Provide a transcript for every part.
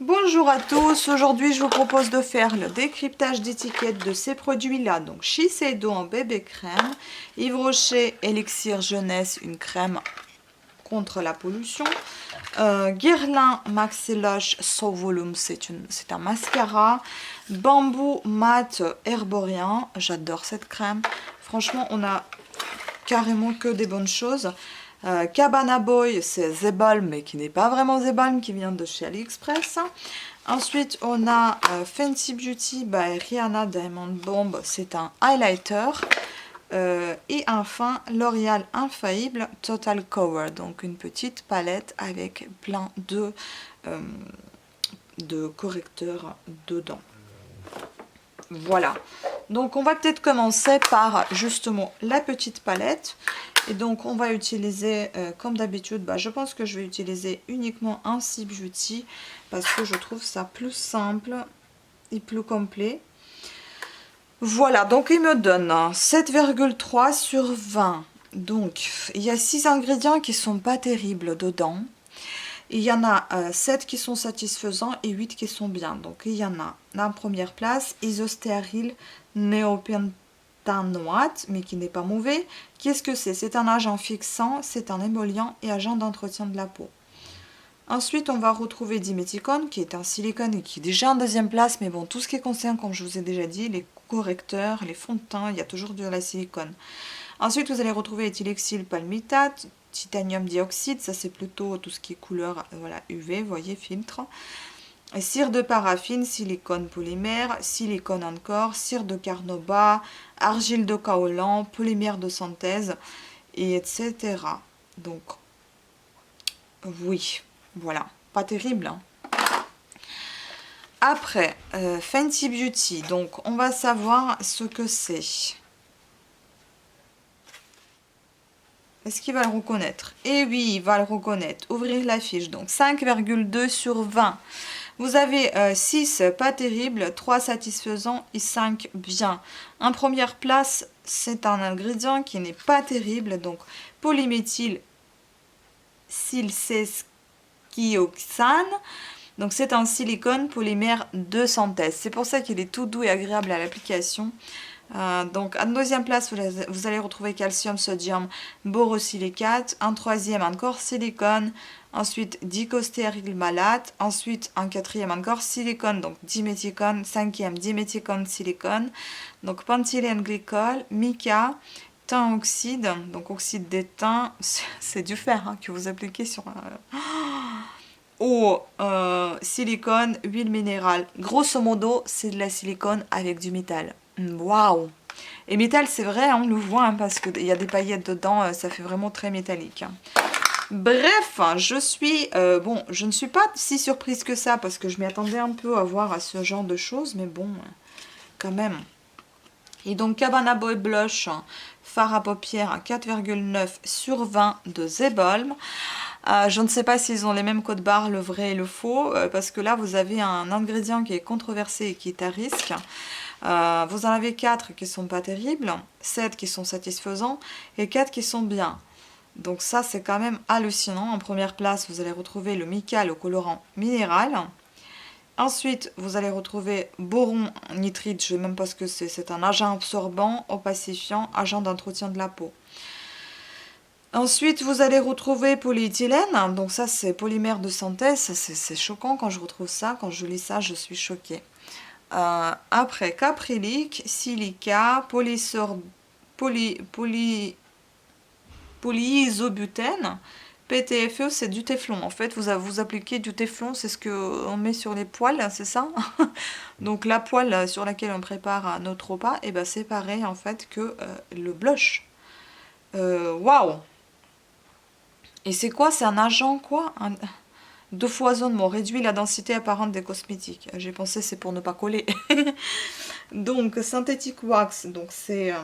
Bonjour à tous, aujourd'hui je vous propose de faire le décryptage d'étiquettes de ces produits-là. Donc Shiseido en bébé crème, Yves Rocher Elixir Jeunesse, une crème contre la pollution. Guerlain Maxi Lush So Volume, c'est un mascara. Bambou Mat Herborien, j'adore cette crème. Franchement, on a carrément que des bonnes choses. Cabana Boy, c'est Zebalm, mais qui n'est pas vraiment Zebalm, qui vient de chez AliExpress. Ensuite, on a Fenty Beauty by Rihanna Diamond Bomb, c'est un highlighter. Et enfin, L'Oréal Infaillible Total Cover, donc une petite palette avec plein de correcteurs dedans. Voilà, donc on va peut-être commencer par justement la petite palette. Et donc on va utiliser, comme d'habitude, je pense que je vais utiliser uniquement un Fenty Beauty parce que je trouve ça plus simple et plus complet. Voilà, donc il me donne 7,3 sur 20. Donc il y a 6 ingrédients qui sont pas terribles dedans. Il y en a 7 qui sont satisfaisants et 8 qui sont bien. Donc il y en a en première place Isostérile Néopentanoate, mais qui n'est pas mauvais. Qu'est-ce que c'est? C'est un agent fixant, c'est un émollient et agent d'entretien de la peau. Ensuite, on va retrouver Diméthicone, qui est un silicone et qui est déjà en deuxième place. Mais bon, tout ce qui concerne, comme je vous ai déjà dit, les correcteurs, les fonds de teint, il y a toujours de la silicone. Ensuite, vous allez retrouver éthylexyl palmitate, titanium dioxyde, ça c'est plutôt tout ce qui est couleur voilà, UV, vous voyez, filtre. Et cire de paraffine, silicone polymère, silicone encore, cire de carnauba, argile de kaolin, polymère de synthèse, et etc. Donc, oui, voilà, pas terrible. Hein. Après, Fenty Beauty, donc on va savoir ce que c'est. Est-ce qu'il va le reconnaître? Eh oui, il va le reconnaître. Ouvrir la fiche. Donc 5,2 sur 20. Vous avez 6 pas terribles, 3 satisfaisants et 5 bien. En première place, c'est un ingrédient qui n'est pas terrible. Donc polyméthyl silcéskioxane. Donc c'est un silicone polymère de synthèse. C'est pour ça qu'il est tout doux et agréable à l'application. Donc en deuxième place vous allez retrouver calcium, sodium, borosilicate. En troisième encore silicone, ensuite dicostéryl malate, ensuite en quatrième encore silicone, donc diméthicone, cinquième diméthicone silicone, donc pentylène glycol, mica, thym oxyde, donc oxyde d'étain, c'est du fer hein, que vous appliquez sur eau, silicone, huile minérale. Grosso modo, c'est de la silicone avec du métal. Waouh! Et métal, c'est vrai, on le voit, hein, parce qu'il y a des paillettes dedans, ça fait vraiment très métallique. Hein. Bref, je ne suis pas si surprise que ça, parce que je m'y attendais un peu à voir à ce genre de choses, mais bon, quand même. Et donc, Cabana Boy Blush, fard à paupières, 4,9 sur 20 de Zebalm. Je ne sais pas s'ils ont les mêmes codes barres, le vrai et le faux, parce que là, vous avez un ingrédient qui est controversé et qui est à risque. Vous en avez 4 qui sont pas terribles, 7 qui sont satisfaisants et 4 qui sont bien. Donc ça, c'est quand même hallucinant. En première place, vous allez retrouver le mica, le colorant minéral. Ensuite, vous allez retrouver boron nitrite, je ne sais même pas ce que c'est. C'est un agent absorbant, opacifiant, agent d'entretien de la peau. Ensuite, vous allez retrouver polyéthylène. Donc ça, c'est polymère de synthèse. C'est choquant quand je retrouve ça. Quand je lis ça, je suis choquée. Après, caprylique, silica, polyisobutène, PTFE, c'est du téflon. En fait, vous appliquez du téflon, c'est ce qu'on met sur les poêles, c'est ça? Donc la poêle sur laquelle on prépare notre repas, et ben c'est pareil en fait que le blush. Waouh! Et c'est quoi? C'est un agent quoi? De foisonnement, réduit la densité apparente des cosmétiques. J'ai pensé c'est pour ne pas coller. Donc synthétique wax, donc c'est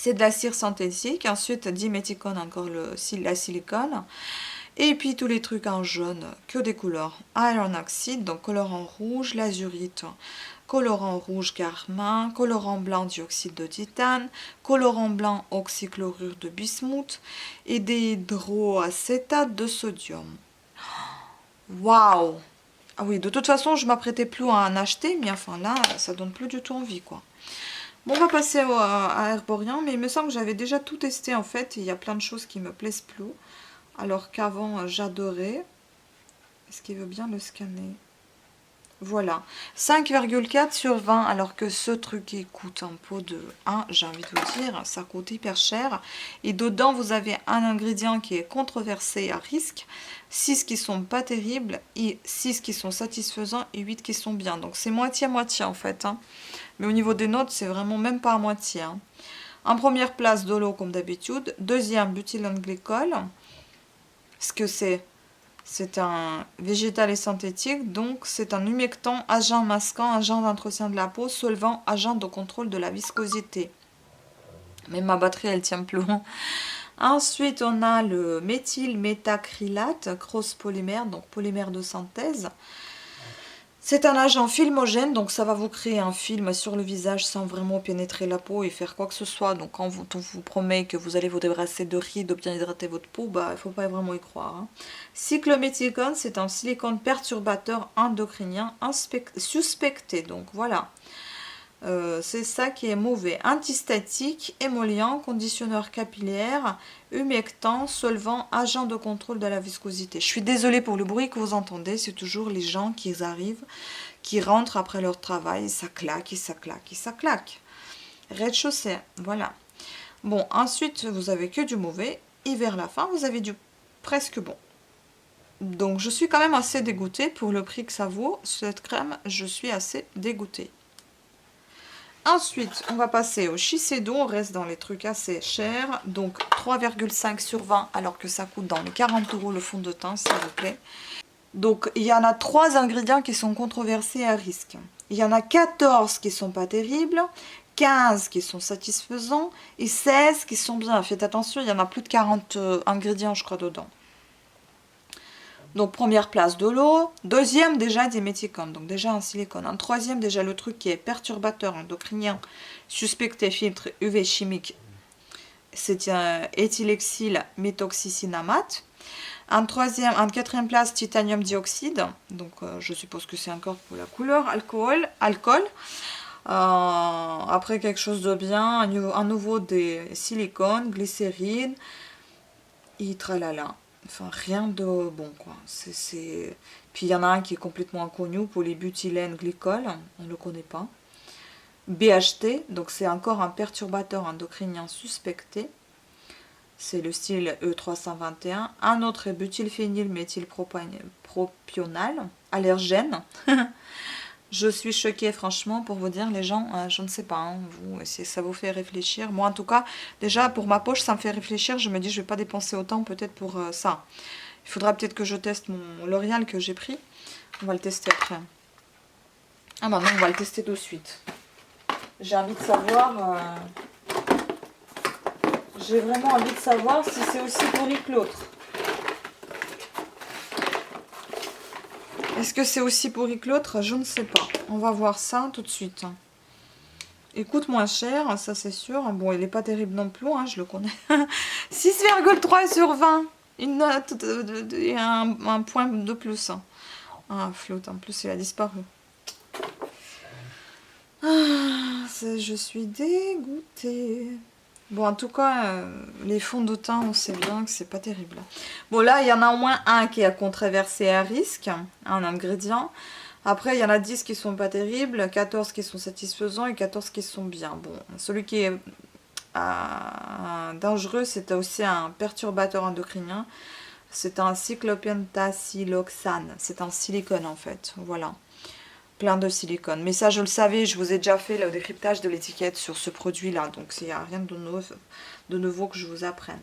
de la cire synthétique. Ensuite diméthicone, encore la silicone. Et puis tous les trucs en jaune, que des couleurs. Iron oxide, donc colorant rouge, l'azurite, colorant rouge carmin, colorant blanc dioxyde de titane, colorant blanc oxychlorure de bismuth et des hydroacétates de sodium. Waouh! Ah oui, de toute façon, je m'apprêtais plus à en acheter, mais enfin là, ça donne plus du tout envie, quoi. Bon, on va passer à Herborian, mais il me semble que j'avais déjà tout testé, en fait. Il y a plein de choses qui me plaisent plus, alors qu'avant, j'adorais. Est-ce qu'il veut bien le scanner? Voilà, 5,4 sur 20, alors que ce truc il coûte un pot de 1, j'ai envie de vous dire, ça coûte hyper cher. Et dedans, vous avez un ingrédient qui est controversé à risque, 6 qui sont pas terribles, et 6 qui sont satisfaisants et 8 qui sont bien. Donc c'est moitié-moitié en fait. Hein. Mais au niveau des notes, c'est vraiment même pas à moitié. Hein. En première place, Dolo comme d'habitude. Deuxième, butylenglycol. Ce que c'est un végétal et synthétique, donc c'est un humectant, agent masquant, agent d'entretien de la peau, solvant, agent de contrôle de la viscosité. Mais ma batterie, elle tient plus. Ensuite, on a le méthylmétacrylate, cross-polymère, donc polymère de synthèse. C'est un agent filmogène, donc ça va vous créer un film sur le visage sans vraiment pénétrer la peau et faire quoi que ce soit. Donc quand on vous promet que vous allez vous débarrasser de rides ou bien hydrater votre peau, bah il ne faut pas vraiment y croire. Hein. Cyclométhicone, c'est un silicone perturbateur endocrinien suspecté, donc voilà. C'est ça qui est mauvais. Antistatique, émollient, conditionneur capillaire, humectant, solvant, agent de contrôle de la viscosité. Je suis désolée pour le bruit que vous entendez, c'est toujours les gens qui arrivent, qui rentrent après leur travail, et ça claque, et ça claque, et ça claque. Rez-de-chaussée, voilà. Bon, ensuite, vous avez que du mauvais, et vers la fin, vous avez du presque bon. Donc, je suis quand même assez dégoûtée pour le prix que ça vaut. Cette crème, je suis assez dégoûtée. Ensuite, on va passer au Shiseido, on reste dans les trucs assez chers, donc 3,5 sur 20, alors que ça coûte dans les 40 € le fond de teint, s'il vous plaît. Donc, il y en a 3 ingrédients qui sont controversés à risque. Il y en a 14 qui sont pas terribles, 15 qui sont satisfaisants et 16 qui sont bien. Faites attention, il y en a plus de 40 ingrédients, je crois, dedans. Donc première place de l'eau, deuxième déjà diméthicone, donc déjà un silicone. En troisième déjà le truc qui est perturbateur endocrinien, suspecté filtre UV chimique, c'est un éthylexyl méthoxycinamate. En quatrième place titanium dioxyde, donc je suppose que c'est encore pour la couleur, alcool. Après quelque chose de bien, à nouveau des silicones, glycérine, et tralala. Enfin, rien de bon, quoi. Puis il y en a un qui est complètement inconnu, polybutylène glycol, on ne le connaît pas. BHT, donc c'est encore un perturbateur endocrinien suspecté. C'est le style E321. Un autre est butylphénylméthylpropional, allergène. Je suis choquée, franchement, pour vous dire, les gens, je ne sais pas, hein, vous, si ça vous fait réfléchir. Moi, en tout cas, déjà, pour ma poche, ça me fait réfléchir. Je me dis, je ne vais pas dépenser autant, peut-être, pour ça. Il faudra peut-être que je teste mon L'Oréal que j'ai pris. On va le tester après. Ah, maintenant, on va le tester tout de suite. J'ai envie de savoir... J'ai vraiment envie de savoir si c'est aussi pourri que l'autre. Est-ce que c'est aussi pourri que l'autre? Je ne sais pas. On va voir ça tout de suite. Il coûte moins cher, ça c'est sûr. Bon, il n'est pas terrible non plus, hein, je le connais. 6,3 sur 20. Une note et un point de plus. Ah, flotte, en plus il a disparu. Ah, je suis dégoûtée. Bon, en tout cas, les fonds de teint, on sait bien que c'est pas terrible. Bon, là, il y en a au moins un qui est controversé à risque, un ingrédient. Après, il y en a 10 qui sont pas terribles, 14 qui sont satisfaisants et 14 qui sont bien. Bon, celui qui est dangereux, c'est aussi un perturbateur endocrinien. C'est un cyclopentasiloxane. C'est un silicone, en fait. Voilà. Plein de silicone. Mais ça, je le savais, je vous ai déjà fait le décryptage de l'étiquette sur ce produit-là. Donc, il n'y a rien de nouveau que je vous apprenne.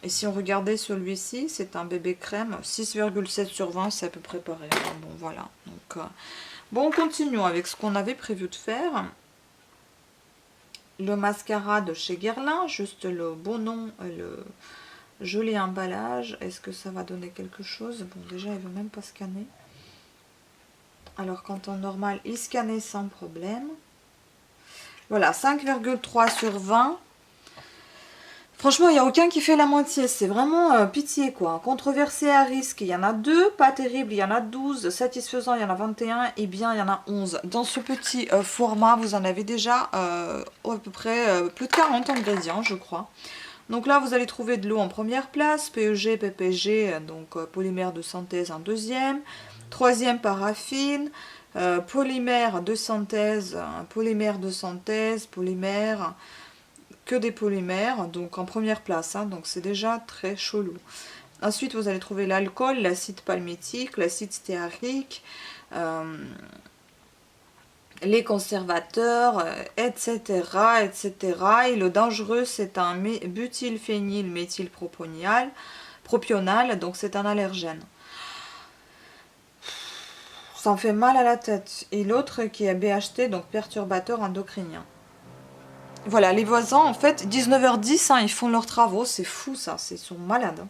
Et si on regardait celui-ci, c'est un bébé crème. 6,7 sur 20, c'est à peu près pareil. Bon, voilà. Donc, bon, continuons avec ce qu'on avait prévu de faire. Le mascara de chez Guerlain. Juste le beau nom, le joli emballage. Est-ce que ça va donner quelque chose? Bon, déjà, il ne veut même pas scanner. Alors, quand en normal, il scannait sans problème. Voilà, 5,3 sur 20. Franchement, il n'y a aucun qui fait la moitié. C'est vraiment pitié, quoi. Controversé à risque, il y en a 2. Pas terrible, il y en a 12. Satisfaisant, il y en a 21. Et bien, il y en a 11. Dans ce petit format, vous en avez déjà à peu près plus de 40 ingrédients, je crois. Donc là, vous allez trouver de l'eau en première place. PEG, PPG, donc polymère de synthèse en deuxième. Troisième, paraffine. Polymère de synthèse, polymère... que des polymères, donc en première place, hein, donc c'est déjà très chelou. Ensuite, vous allez trouver l'alcool, l'acide palmitique, l'acide stéarique, les conservateurs, etc., etc. Et le dangereux, c'est un butylphénylméthylpropional, donc c'est un allergène. Ça en fait mal à la tête. Et l'autre qui est BHT, donc perturbateur endocrinien. Voilà, les voisins, en fait, 19h10, hein, ils font leurs travaux. C'est fou, ça. Ils sont malades.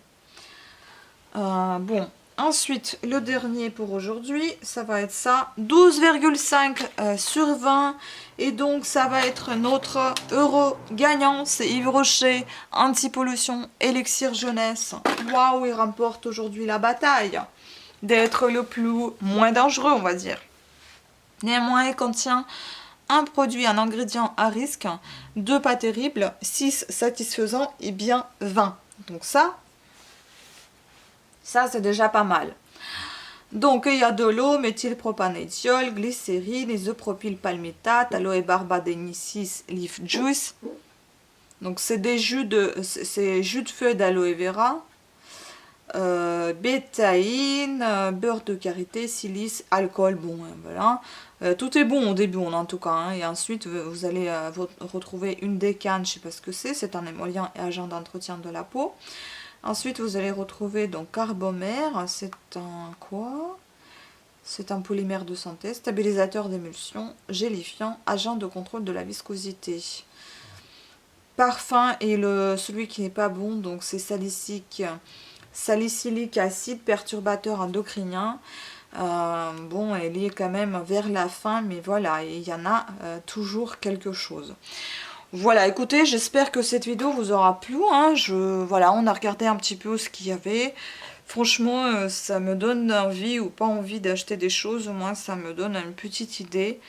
Bon, ensuite, le dernier pour aujourd'hui, ça va être ça. 12,5 sur 20. Et donc, ça va être notre euro gagnant. C'est Yves Rocher, anti-pollution, élixir jeunesse. Waouh, il remporte aujourd'hui la bataille d'être le moins dangereux, on va dire. Néanmoins, il contient un produit, un ingrédient à risque, 2 pas terribles, 6 satisfaisants et bien 20. Donc ça c'est déjà pas mal. Donc il y a de l'eau, méthylpropanédiol, glycérine, isopropylpalmitate, aloe barbadensis leaf juice. Donc c'est des jus de feuilles d'aloe vera, bétaïne, beurre de karité, silice, alcool, bon, voilà. Tout est bon au début, en tout cas. Hein, et ensuite, vous allez retrouver une décane, je ne sais pas ce que c'est un émollient et agent d'entretien de la peau. Ensuite, vous allez retrouver donc carbomère, c'est un quoi? C'est un polymère de synthèse, stabilisateur d'émulsion, gélifiant, agent de contrôle de la viscosité. Parfum et celui qui n'est pas bon, donc c'est salicylique acide, perturbateur endocrinien. Bon, elle est quand même vers la fin, mais voilà, il y en a toujours quelque chose. Voilà, écoutez, j'espère que cette vidéo vous aura plu. Hein. Voilà, on a regardé un petit peu ce qu'il y avait. Franchement, ça me donne envie ou pas envie d'acheter des choses. Au moins, ça me donne une petite idée.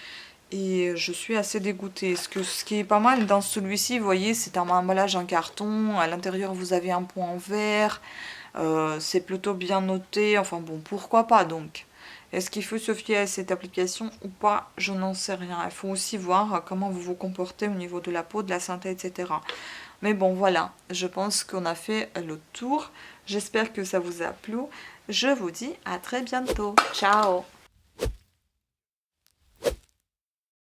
Et je suis assez dégoûtée. Ce qui est pas mal dans celui-ci, vous voyez, c'est un emballage en carton. À l'intérieur, vous avez un pot en verre. C'est plutôt bien noté. Enfin bon, pourquoi pas donc. Est-ce qu'il faut se fier à cette application ou pas? Je n'en sais rien. Il faut aussi voir comment vous vous comportez au niveau de la peau, de la santé, etc. Mais bon, voilà. Je pense qu'on a fait le tour. J'espère que ça vous a plu. Je vous dis à très bientôt. Ciao!